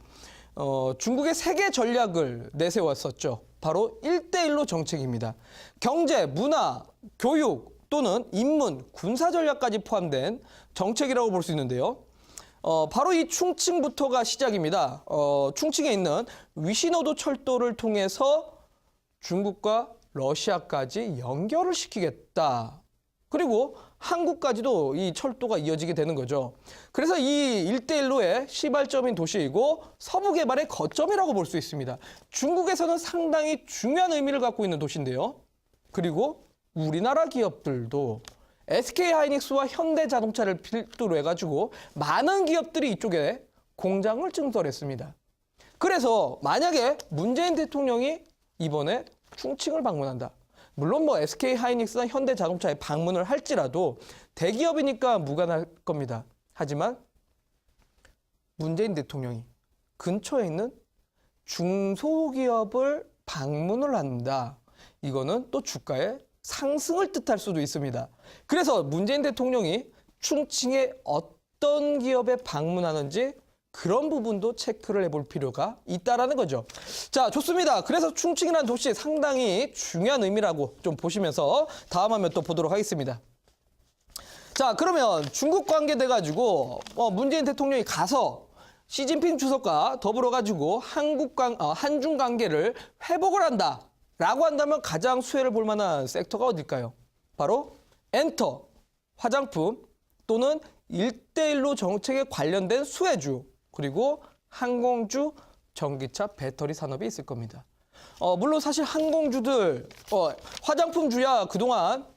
중국의 세계 전략을 내세웠었죠. 바로 1대1로 정책입니다. 경제, 문화, 교육 또는 인문, 군사 전략까지 포함된 정책이라고 볼 수 있는데요. 바로 이 충칭부터가 시작입니다. 충칭에 있는 위시노도 철도를 통해서 중국과 러시아까지 연결을 시키겠다. 그리고 한국까지도 이 철도가 이어지게 되는 거죠. 그래서 이 1대1로의 시발점인 도시이고 서부 개발의 거점이라고 볼 수 있습니다. 중국에서는 상당히 중요한 의미를 갖고 있는 도시인데요. 그리고 우리나라 기업들도 SK하이닉스와 현대자동차를 필두로 해가지고 많은 기업들이 이쪽에 공장을 증설했습니다. 그래서 만약에 문재인 대통령이 이번에 충칭을 방문한다. 물론 뭐 SK하이닉스나 현대자동차에 방문을 할지라도 대기업이니까 무관할 겁니다. 하지만 문재인 대통령이 근처에 있는 중소기업을 방문을 한다. 이거는 또 주가의 상승을 뜻할 수도 있습니다. 그래서 문재인 대통령이 충칭에 어떤 기업에 방문하는지 그런 부분도 체크를 해볼 필요가 있다라는 거죠. 자, 좋습니다. 그래서 충칭이라는 도시 상당히 중요한 의미라고 좀 보시면서 다음 화면 또 보도록 하겠습니다. 자, 그러면 중국 관계 돼가지고 문재인 대통령이 가서 시진핑 주석과 더불어 가지고 한중 관계를 회복을 한다라고 한다면 가장 수혜를 볼 만한 섹터가 어딜까요? 바로 엔터, 화장품 또는 1대1로 정책에 관련된 수혜주 그리고 항공주, 전기차, 배터리 산업이 있을 겁니다. 물론 사실 항공주들, 화장품주야 그동안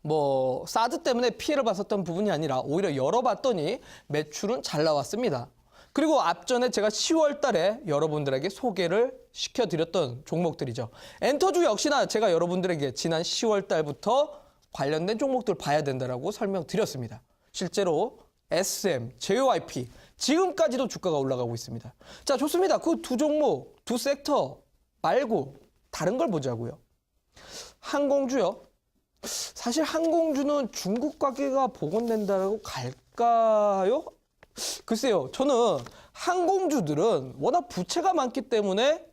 뭐 사드 때문에 피해를 봤었던 부분이 아니라 오히려 열어봤더니 매출은 잘 나왔습니다. 그리고 앞전에 제가 10월 달에 여러분들에게 소개를 시켜드렸던 종목들이죠. 엔터주 역시나 제가 여러분들에게 지난 10월 달부터 관련된 종목들 봐야 된다라고 설명드렸습니다. 실제로 SM, JYP 지금까지도 주가가 올라가고 있습니다. 자, 좋습니다. 그 두 종목, 두 섹터 말고 다른 걸 보자고요. 항공주요. 사실 항공주는 중국 가게가 복원된다고 있을까요? 글쎄요. 저는 항공주들은 워낙 부채가 많기 때문에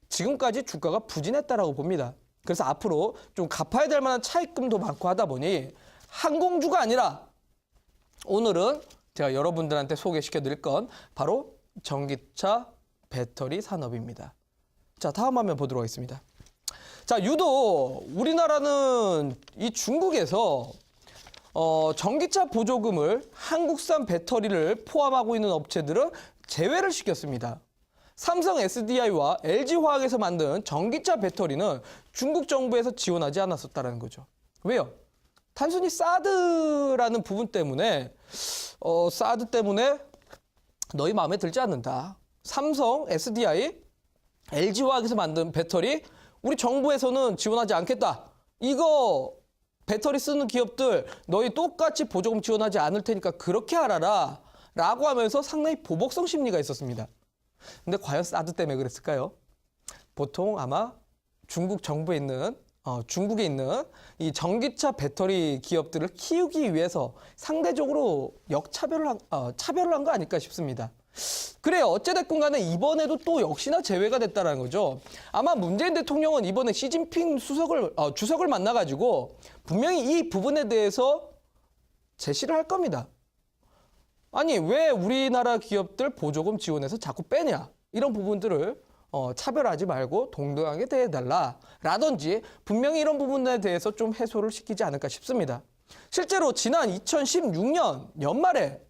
지금까지 주가가 부진했다라고 봅니다. 그래서 앞으로 좀 갚아야 될 만한 차입금도 많고 하다 보니 항공주가 아니라 오늘은 제가 여러분들한테 소개시켜 드릴 건 바로 전기차 배터리 산업입니다. 자, 다음 화면 보도록 하겠습니다. 자, 유독 우리나라는 이 중국에서 전기차 보조금을 한국산 배터리를 포함하고 있는 업체들은 제외를 시켰습니다. 삼성 SDI와 LG화학에서 만든 전기차 배터리는 중국 정부에서 지원하지 않았었다는 거죠. 왜요? 단순히 사드라는 부분 때문에 사드 때문에 너희 마음에 들지 않는다. 삼성, SDI, LG화학에서 만든 배터리 우리 정부에서는 지원하지 않겠다. 이거 배터리 쓰는 기업들 너희 똑같이 보조금 지원하지 않을 테니까 그렇게 하라라 라고 하면서 상당히 보복성 심리가 있었습니다. 근데 과연 사드 때문에 그랬을까요? 보통 아마 중국 정부에 있는 중국에 있는 이 전기차 배터리 기업들을 키우기 위해서 상대적으로 차별을 한 거 아닐까 싶습니다. 그래요. 어찌됐건 간에 이번에도 또 역시나 제외가 됐다는 거죠. 아마 문재인 대통령은 이번에 시진핑 주석을 만나가지고 분명히 이 부분에 대해서 제시를 할 겁니다. 아니, 왜 우리나라 기업들 보조금 지원해서 자꾸 빼냐? 이런 부분들을 차별하지 말고 동등하게 대해달라라든지 분명히 이런 부분에 대해서 좀 해소를 시키지 않을까 싶습니다. 실제로 지난 2016년 연말에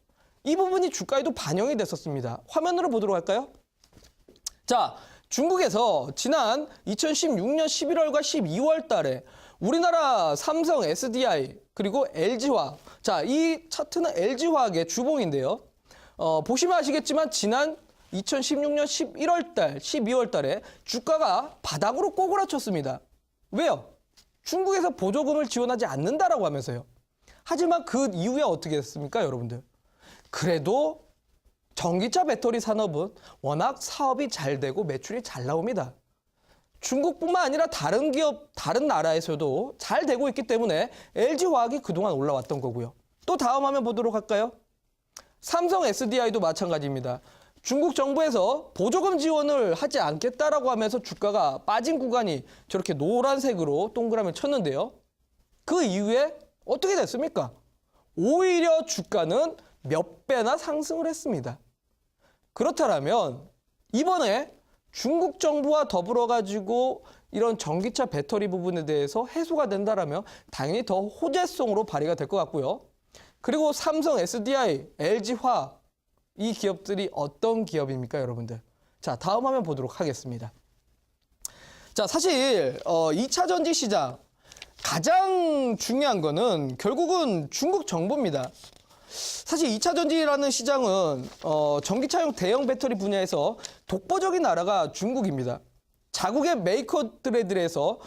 이 부분이 주가에도 반영이 됐었습니다. 화면으로 보도록 할까요? 자, 중국에서 지난 2016년 11월과 12월 달에 우리나라 삼성 SDI 그리고 LG화학, 자, 이 차트는 LG화학의 주봉인데요. 보시면 아시겠지만 지난 2016년 11월 달, 12월 달에 주가가 바닥으로 꼬그라쳤습니다. 왜요? 중국에서 보조금을 지원하지 않는다라고 하면서요. 하지만 그 이후에 어떻게 됐습니까, 여러분들? 그래도 전기차 배터리 산업은 워낙 사업이 잘 되고 매출이 잘 나옵니다. 중국뿐만 아니라 다른 기업, 다른 나라에서도 잘 되고 있기 때문에 LG화학이 그동안 올라왔던 거고요. 또 다음 화면 보도록 할까요? 삼성 SDI도 마찬가지입니다. 중국 정부에서 보조금 지원을 하지 않겠다라고 하면서 주가가 빠진 구간이 저렇게 노란색으로 동그라미를 쳤는데요. 그 이후에 어떻게 됐습니까? 오히려 주가는 몇 배나 상승을 했습니다. 그렇다면 이번에 중국 정부와 더불어 가지고 이런 전기차 배터리 부분에 대해서 해소가 된다라면 당연히 더 호재성으로 발휘가 될 것 같고요. 그리고 삼성, SDI, LG화학 이 기업들이 어떤 기업입니까, 여러분들? 자, 다음 화면 보도록 하겠습니다. 자, 사실 2차 전지 시장 가장 중요한 거는 결국은 중국 정부입니다. 사실 2차 전지라는 시장은 전기차용 대형 배터리 분야에서 독보적인 나라가 중국입니다. 자국의 메이커들에 대해서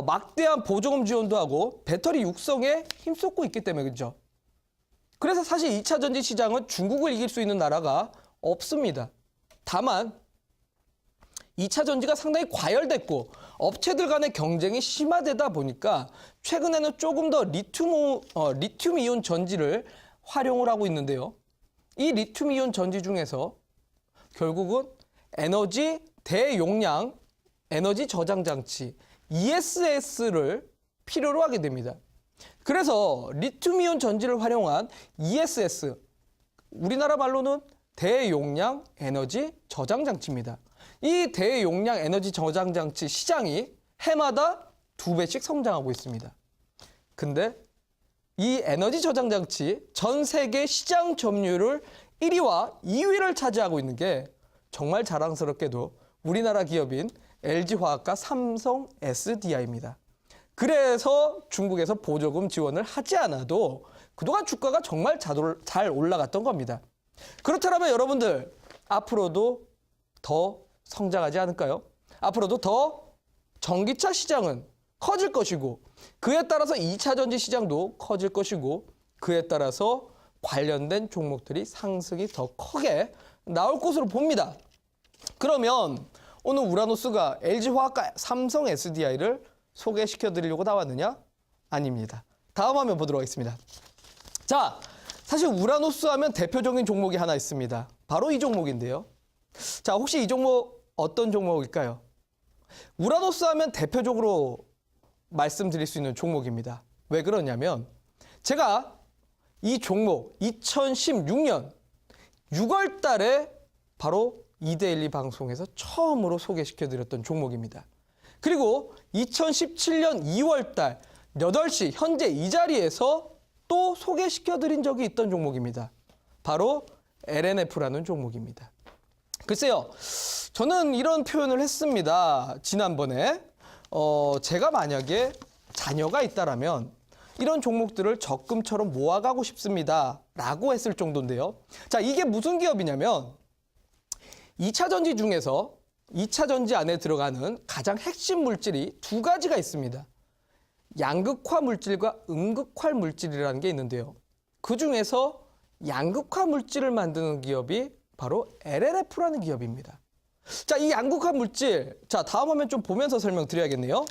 막대한 보조금 지원도 하고 배터리 육성에 힘쏟고 있기 때문에 그렇죠. 그래서 사실 2차 전지 시장은 중국을 이길 수 있는 나라가 없습니다. 다만 2차 전지가 상당히 과열됐고 업체들 간의 경쟁이 심화되다 보니까 최근에는 조금 더 리튬 이온 전지를 활용을 하고 있는데요. 이 리튬 이온 전지 중에서 결국은 에너지 대용량 에너지 저장 장치 ESS를 필요로 하게 됩니다. 그래서 리튬 이온 전지를 활용한 ESS, 우리나라 말로는 대용량 에너지 저장 장치입니다. 이 대용량 에너지 저장 장치 시장이 해마다 2배씩 성장하고 있습니다. 근데 이 에너지 저장 장치 전 세계 시장 점유율을 1위와 2위를 차지하고 있는 게 정말 자랑스럽게도 우리나라 기업인 LG화학과 삼성 SDI입니다. 그래서 중국에서 보조금 지원을 하지 않아도 그동안 주가가 정말 잘 올라갔던 겁니다. 그렇다면 여러분들 앞으로도 더 성장하지 않을까요? 앞으로도 더 전기차 시장은 커질 것이고 그에 따라서 2차 전지 시장도 커질 것이고 그에 따라서 관련된 종목들이 상승이 더 크게 나올 것으로 봅니다. 그러면 오늘 우라노스가 LG화학과 삼성 SDI를 소개시켜 드리려고 나왔느냐? 아닙니다. 다음 화면 보도록 하겠습니다. 자, 사실 우라노스 하면 대표적인 종목이 하나 있습니다. 바로 이 종목인데요. 자, 혹시 이 종목 어떤 종목일까요? 우라노스 하면 대표적으로 말씀드릴 수 있는 종목입니다. 왜 그러냐면 제가 이 종목 2016년 6월 달에 바로 이데일리 방송에서 처음으로 소개시켜드렸던 종목입니다. 그리고 2017년 2월 달 8시 현재 이 자리에서 또 소개시켜드린 적이 있던 종목입니다. 바로 LNF라는 종목입니다. 글쎄요, 저는 이런 표현을 했습니다. 지난번에 제가 만약에 자녀가 있다라면 이런 종목들을 적금처럼 모아가고 싶습니다 라고 했을 정도인데요. 자, 이게 무슨 기업이냐면 2차 전지 중에서 2차 전지 안에 들어가는 가장 핵심 물질이 두 가지가 있습니다. 양극화 물질과 음극화 물질이라는 게 있는데요. 그 중에서 양극화 물질을 만드는 기업이 바로 LNF라는 기업입니다. 자, 이 양극화 물질, 자, 다음 화면 좀 보면서 설명드려야겠네요.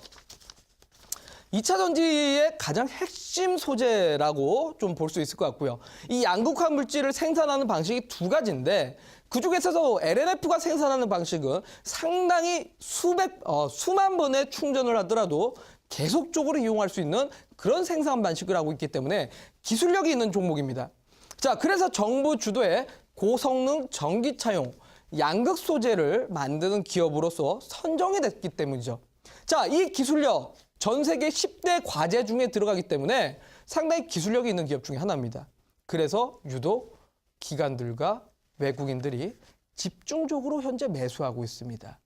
2차 전지의 가장 핵심 소재라고 좀 볼 수 있을 것 같고요. 이 양극화 물질을 생산하는 방식이 두 가지인데 그 중에서도 LNF가 생산하는 방식은 상당히 수만 번의 충전을 하더라도 계속적으로 이용할 수 있는 그런 생산 방식을 하고 있기 때문에 기술력이 있는 종목입니다. 자, 그래서 정부 주도의 고성능 전기차용 양극 소재를 만드는 기업으로서 선정이 됐기 때문이죠. 자, 이 기술력 전 세계 10대 과제 중에 들어가기 때문에 상당히 기술력이 있는 기업 중에 하나입니다. 그래서 유독 기관들과 외국인들이 집중적으로 현재 매수하고 있습니다.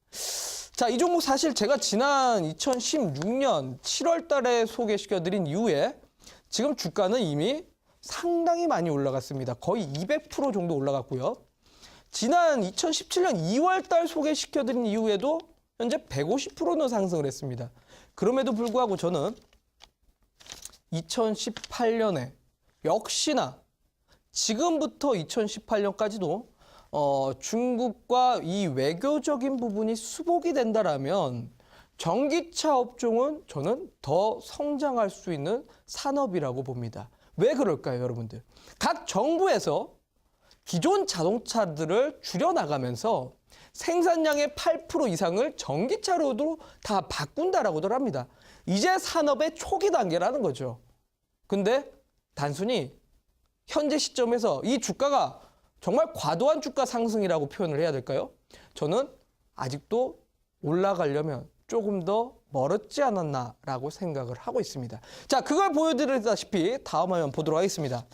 자, 이 종목 사실 제가 지난 2016년 7월 달에 소개시켜드린 이후에 지금 주가는 이미 상당히 많이 올라갔습니다. 거의 200% 정도 올라갔고요. 지난 2017년 2월 달 소개시켜드린 이후에도 현재 150%는 상승을 했습니다. 그럼에도 불구하고 저는 2018년에 역시나 지금부터 2018년까지도 중국과 이 외교적인 부분이 수복이 된다라면 전기차 업종은 저는 더 성장할 수 있는 산업이라고 봅니다. 왜 그럴까요, 여러분들? 각 정부에서 기존 자동차들을 줄여나가면서 생산량의 8% 이상을 전기차로도 다 바꾼다라고들 합니다. 이제 산업의 초기 단계라는 거죠. 근데 단순히 현재 시점에서 이 주가가 정말 과도한 주가 상승이라고 표현을 해야 될까요? 저는 아직도 올라가려면 조금 더 멀었지 않았나라고 생각을 하고 있습니다. 자, 그걸 보여드리다시피 다음 화면 보도록 하겠습니다.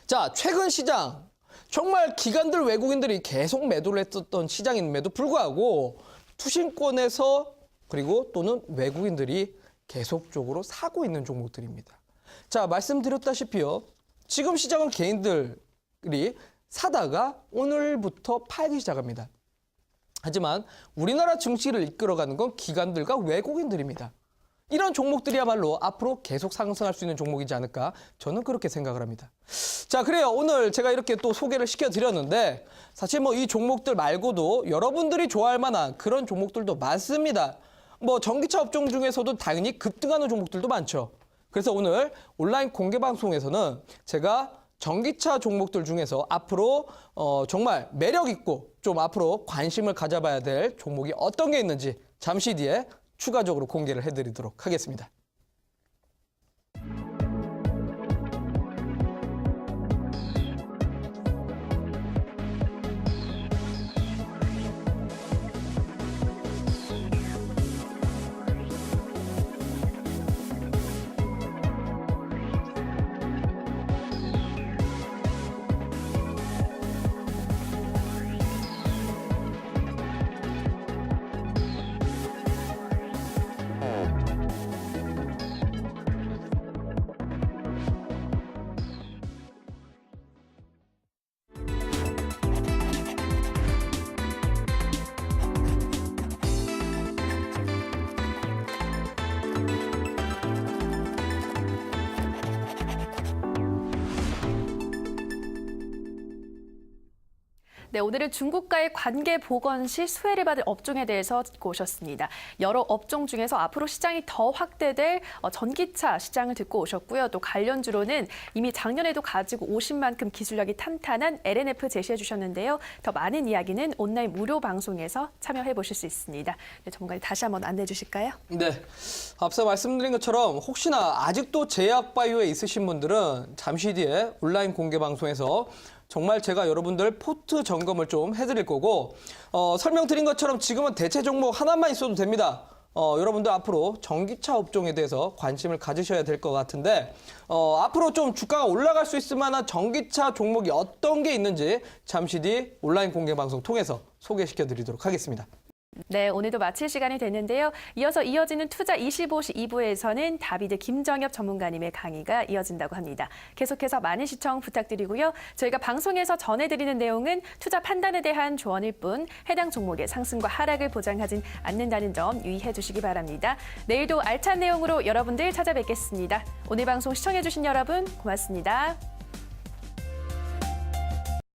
자, 최근 시장 정말 기관들 외국인들이 계속 매도를 했었던 시장임에도 불구하고 투신권에서 그리고 또는 외국인들이 계속적으로 사고 있는 종목들입니다. 자, 말씀드렸다시피요. 지금 시장은 개인들이 사다가 오늘부터 팔기 시작합니다. 하지만 우리나라 증시를 이끌어가는 건 기관들과 외국인들입니다. 이런 종목들이야말로 앞으로 계속 상승할 수 있는 종목이지 않을까 저는 그렇게 생각을 합니다. 자, 그래요. 오늘 제가 이렇게 또 소개를 시켜드렸는데 사실 뭐 이 종목들 말고도 여러분들이 좋아할 만한 그런 종목들도 많습니다. 뭐 전기차 업종 중에서도 당연히 급등하는 종목들도 많죠. 그래서 오늘 온라인 공개 방송에서는 제가 전기차 종목들 중에서 앞으로 정말 매력 있고 좀 앞으로 관심을 가져봐야 될 종목이 어떤 게 있는지 잠시 뒤에 추가적으로 공개를 해드리도록 하겠습니다. 네, 오늘은 중국과의 관계 복원 시 수혜를 받을 업종에 대해서 듣고 오셨습니다. 여러 업종 중에서 앞으로 시장이 더 확대될 전기차 시장을 듣고 오셨고요. 또 관련주로는 이미 작년에도 가지고 오신 만큼 기술력이 탄탄한 LNF 제시해 주셨는데요. 더 많은 이야기는 온라인 무료 방송에서 참여해 보실 수 있습니다. 네, 전문가님 다시 한번 안내해 주실까요? 네, 앞서 말씀드린 것처럼 혹시나 아직도 제약바이오에 있으신 분들은 잠시 뒤에 온라인 공개 방송에서 정말 제가 여러분들 포트 점검을 좀 해드릴 거고 설명드린 것처럼 지금은 대체 종목 하나만 있어도 됩니다. 여러분들 앞으로 전기차 업종에 대해서 관심을 가지셔야 될 것 같은데 앞으로 좀 주가가 올라갈 수 있을 만한 전기차 종목이 어떤 게 있는지 잠시 뒤 온라인 공개 방송 통해서 소개시켜 드리도록 하겠습니다. 네, 오늘도 마칠 시간이 됐는데요. 이어서 이어지는 투자 25시 2부에서는 다비드 김정엽 전문가님의 강의가 이어진다고 합니다. 계속해서 많은 시청 부탁드리고요. 저희가 방송에서 전해드리는 내용은 투자 판단에 대한 조언일 뿐 해당 종목의 상승과 하락을 보장하진 않는다는 점 유의해 주시기 바랍니다. 내일도 알찬 내용으로 여러분들 찾아뵙겠습니다. 오늘 방송 시청해 주신 여러분 고맙습니다.